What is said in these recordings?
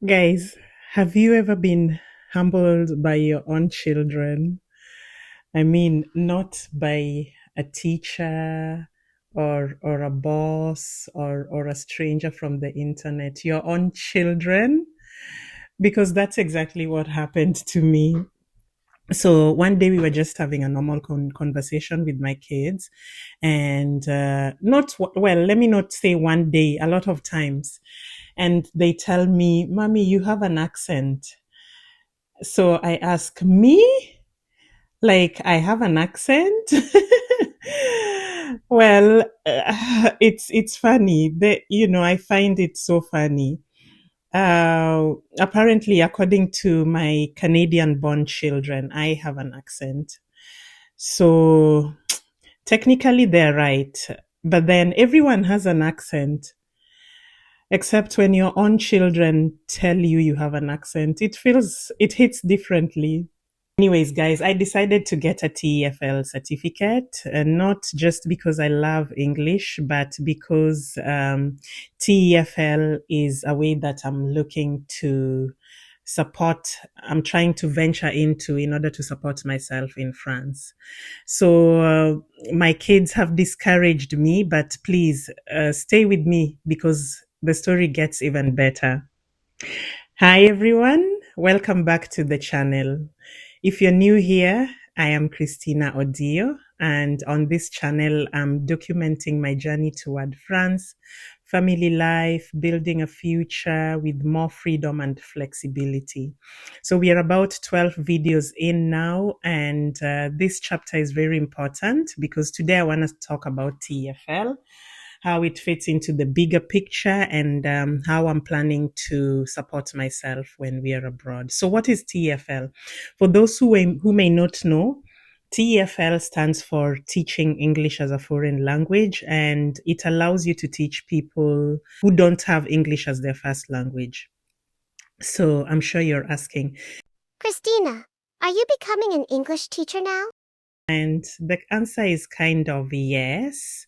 Guys, have you ever been humbled by your own children? I mean, not by a teacher or a boss or a stranger from the internet, your own children, because that's exactly what happened to me. So one day we were just having a normal conversation with my kids, and well, let me not say one day, a lot of times, and they tell me, "Mommy, you have an accent." So I ask, "Me? Like I have an accent?" Well, it's funny that I find it so funny. Apparently, according to my Canadian-born children, I have an accent. So technically, they're right. But then everyone has an accent, except when your own children tell you have an accent. It hits differently. Anyways, guys, I decided to get a TEFL certificate, and not just because I love English, but because TEFL is a way that I'm trying to venture into in order to support myself in France. So my kids have discouraged me, but please stay with me because the story gets even better. Hi, everyone. Welcome back to the channel. If you're new here, I am Christina Odio, and on this channel, I'm documenting my journey toward France, family life, building a future with more freedom and flexibility. So we are about 12 videos in now, and this chapter is very important because today I want to talk about TFL, how it fits into the bigger picture, and how I'm planning to support myself when we are abroad. So, what is TFL? For those who may not know, TEFL stands for Teaching English as a Foreign Language, and it allows you to teach people who don't have English as their first language. So, I'm sure you're asking, Christina, are you becoming an English teacher now? and the answer is kind of yes.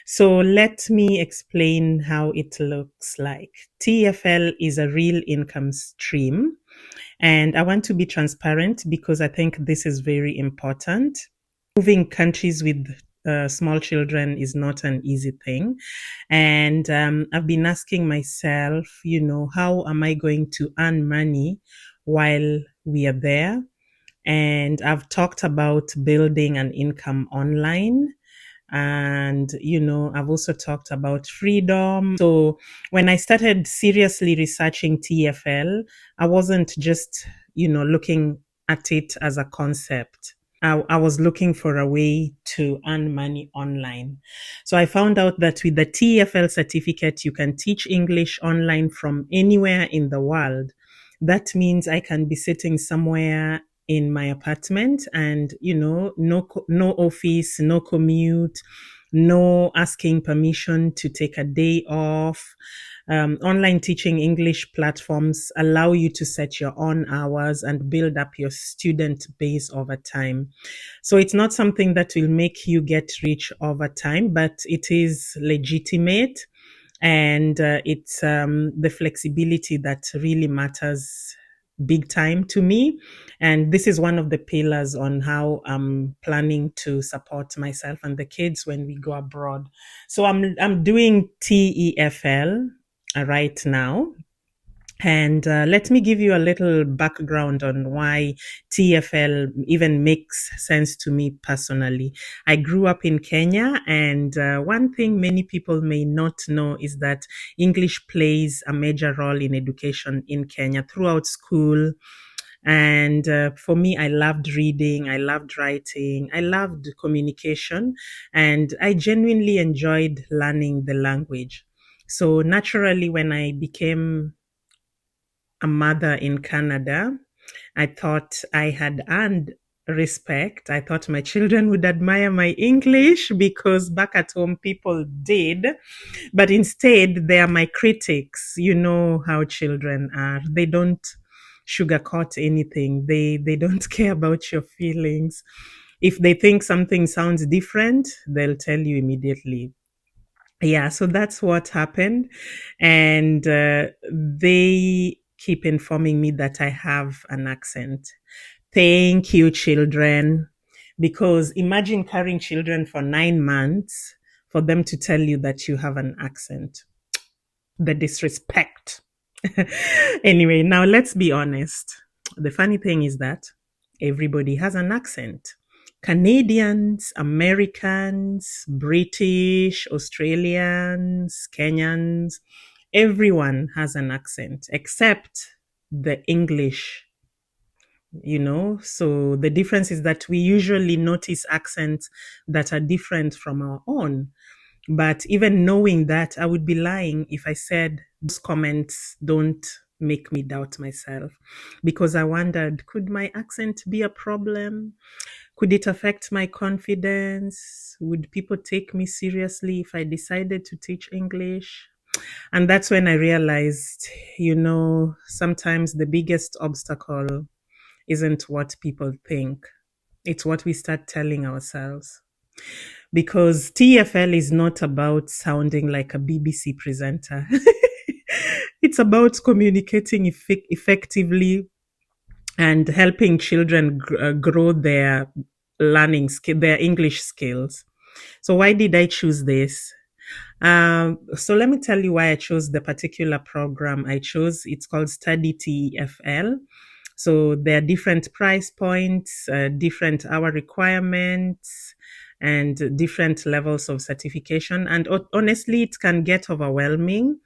So let me explain how it looks like. TFL is a real income stream. And I want to be transparent because I think this is very important. Moving countries with small children is not an easy thing. And I've been asking myself, how am I going to earn money while we are there? And I've talked about building an income online. And, I've also talked about freedom. So when I started seriously researching TFL, I wasn't just, looking at it as a concept. I was looking for a way to earn money online. So I found out that with the TFL certificate, you can teach English online from anywhere in the world. That means I can be sitting somewhere in my apartment and, no office, no commute, no asking permission to take a day off. Online teaching English platforms allow you to set your own hours and build up your student base over time. So it's not something that will make you get rich over time, but it is legitimate, and it's the flexibility that really matters big time to me. And this is one of the pillars on how I'm planning to support myself and the kids when we go abroad. So I'm doing TEFL right now. And let me give you a little background on why TFL even makes sense to me personally. I grew up in Kenya, and one thing many people may not know is that English plays a major role in education in Kenya throughout school. And for me, I loved reading, I loved writing, I loved communication, and I genuinely enjoyed learning the language. So naturally, when I became a mother in Canada, I thought I had earned respect. I thought my children would admire my English because back at home people did. But instead, they are my critics. You know how children are. They don't sugarcoat anything, they don't care about your feelings. If they think something sounds different, they'll tell you immediately. Yeah, so that's what happened. And they keep informing me that I have an accent. Thank you, children. Because imagine carrying children for 9 months for them to tell you that you have an accent. The disrespect. Anyway, now let's be honest. The funny thing is that everybody has an accent. Canadians, Americans, British, Australians, Kenyans, everyone has an accent except the English, you know. So the difference is that we usually notice accents that are different from our own. But even knowing that, I would be lying if I said those comments don't make me doubt myself, because I wondered, could my accent be a problem? Could it affect my confidence? Would people take me seriously if I decided to teach English? And that's when I realized, sometimes the biggest obstacle isn't what people think, it's what we start telling ourselves. Because TFL is not about sounding like a BBC presenter. It's about communicating effectively and helping children grow their their English skills. So why did I choose this? So let me tell you why I chose the particular program I chose. It's called Study TEFL. So there are different price points, different hour requirements, and different levels of certification. And honestly, it can get overwhelming.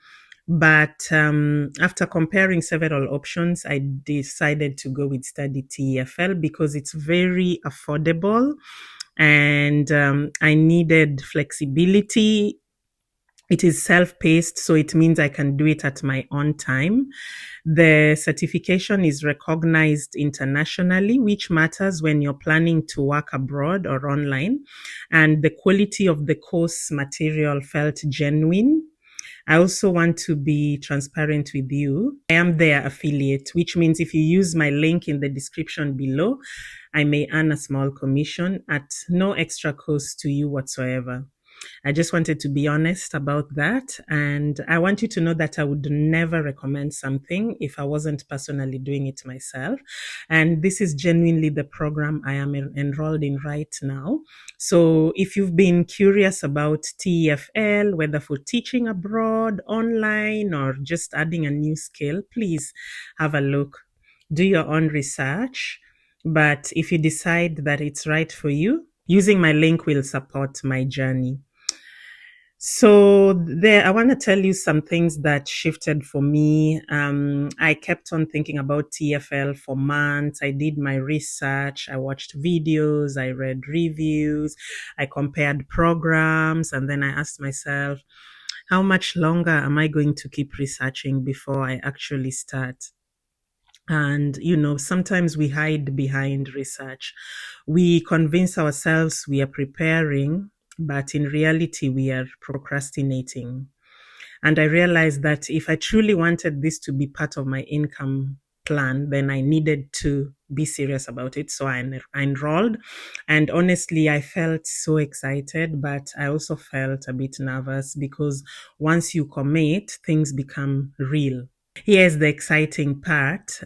But after comparing several options, I decided to go with Study TEFL because it's very affordable, and I needed flexibility. It is self-paced, so it means I can do it at my own time. The certification is recognized internationally, which matters when you're planning to work abroad or online. And the quality of the course material felt genuine. I also want to be transparent with you. I am their affiliate, which means if you use my link in the description below, I may earn a small commission at no extra cost to you whatsoever. I just wanted to be honest about that. And I want you to know that I would never recommend something if I wasn't personally doing it myself. And this is genuinely the program I am enrolled in right now. So if you've been curious about TEFL, whether for teaching abroad, online, or just adding a new skill, please have a look. Do your own research. But if you decide that it's right for you, using my link will support my journey. So there, I want to tell you some things that shifted for me. I kept on thinking about TFL for months. I did my research. I watched videos. I read reviews. I compared programs. And then I asked myself, how much longer am I going to keep researching before I actually start? And, sometimes we hide behind research. We convince ourselves we are preparing, but in reality, we are procrastinating. And I realized that if I truly wanted this to be part of my income plan, then I needed to be serious about it. So I enrolled. And honestly, I felt so excited, but I also felt a bit nervous because once you commit, things become real. Here's the exciting part.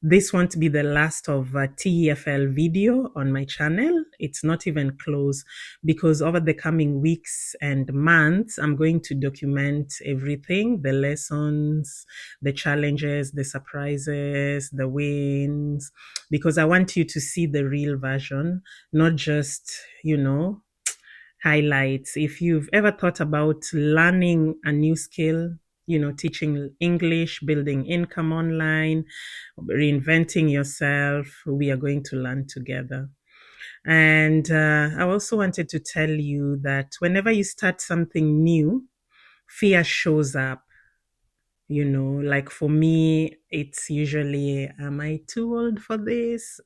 This won't be the last of a TEFL video on my channel. It's not even close, because over the coming weeks and months, I'm going to document everything, the lessons, the challenges, the surprises, the wins, because I want you to see the real version, not just, highlights. If you've ever thought about learning a new skill, teaching English, building income online, reinventing yourself, we are going to learn together. And I also wanted to tell you that whenever you start something new, fear shows up. Like for me, it's usually, am I too old for this?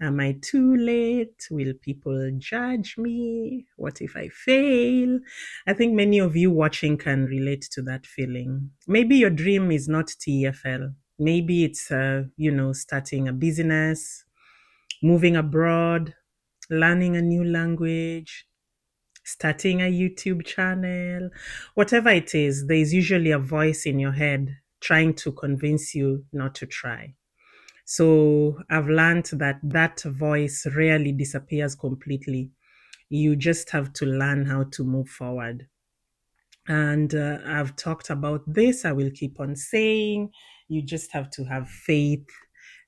Am I too late? Will people judge me? What if I fail? I think many of you watching can relate to that feeling. Maybe your dream is not TFL. Maybe it's, starting a business, moving abroad, learning a new language, starting a YouTube channel, whatever it is, there's usually a voice in your head trying to convince you not to try. So I've learned that that voice rarely disappears completely. You just have to learn how to move forward. And I've talked about this. I will keep on saying you just have to have faith,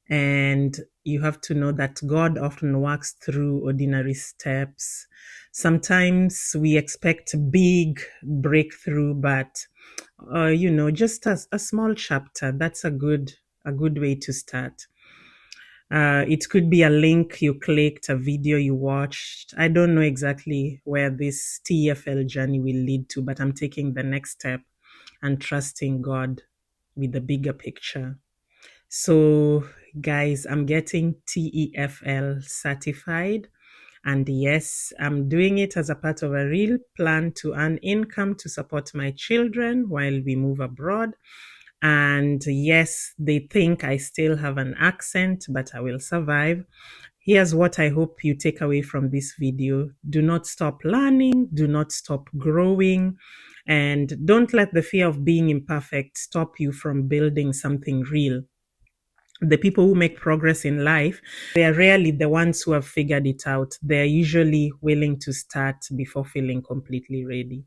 and you have to know that God often works through ordinary steps. Sometimes we expect big breakthrough, but just as a small chapter, that's a good way to start. It could be a link you clicked, a video you watched. I don't know exactly where this TEFL journey will lead to, but I'm taking the next step and trusting God with the bigger picture. So, guys, I'm getting TEFL certified. And yes, I'm doing it as a part of a real plan to earn income to support my children while we move abroad. And yes, they think I still have an accent, but I will survive. Here's what I hope you take away from this video. Do not stop learning, do not stop growing, and don't let the fear of being imperfect stop you from building something real. The people who make progress in life, they are rarely the ones who have figured it out. They're usually willing to start before feeling completely ready.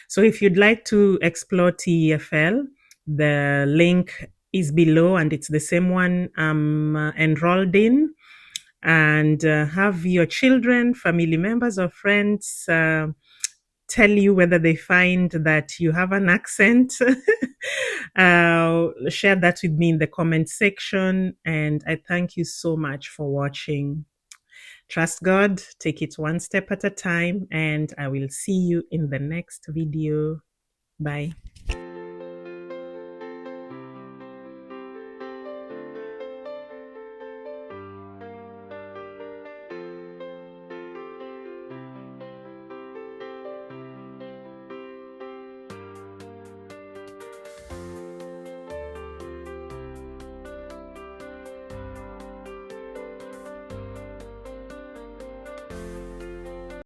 So if you'd like to explore TEFL, the link is below, and it's the same one I'm enrolled in. And have your children, family members, or friends tell you whether they find that you have an accent. Share that with me in the comment section. And I thank you so much for watching. Trust God, take it one step at a time, and I will see you in the next video. Bye.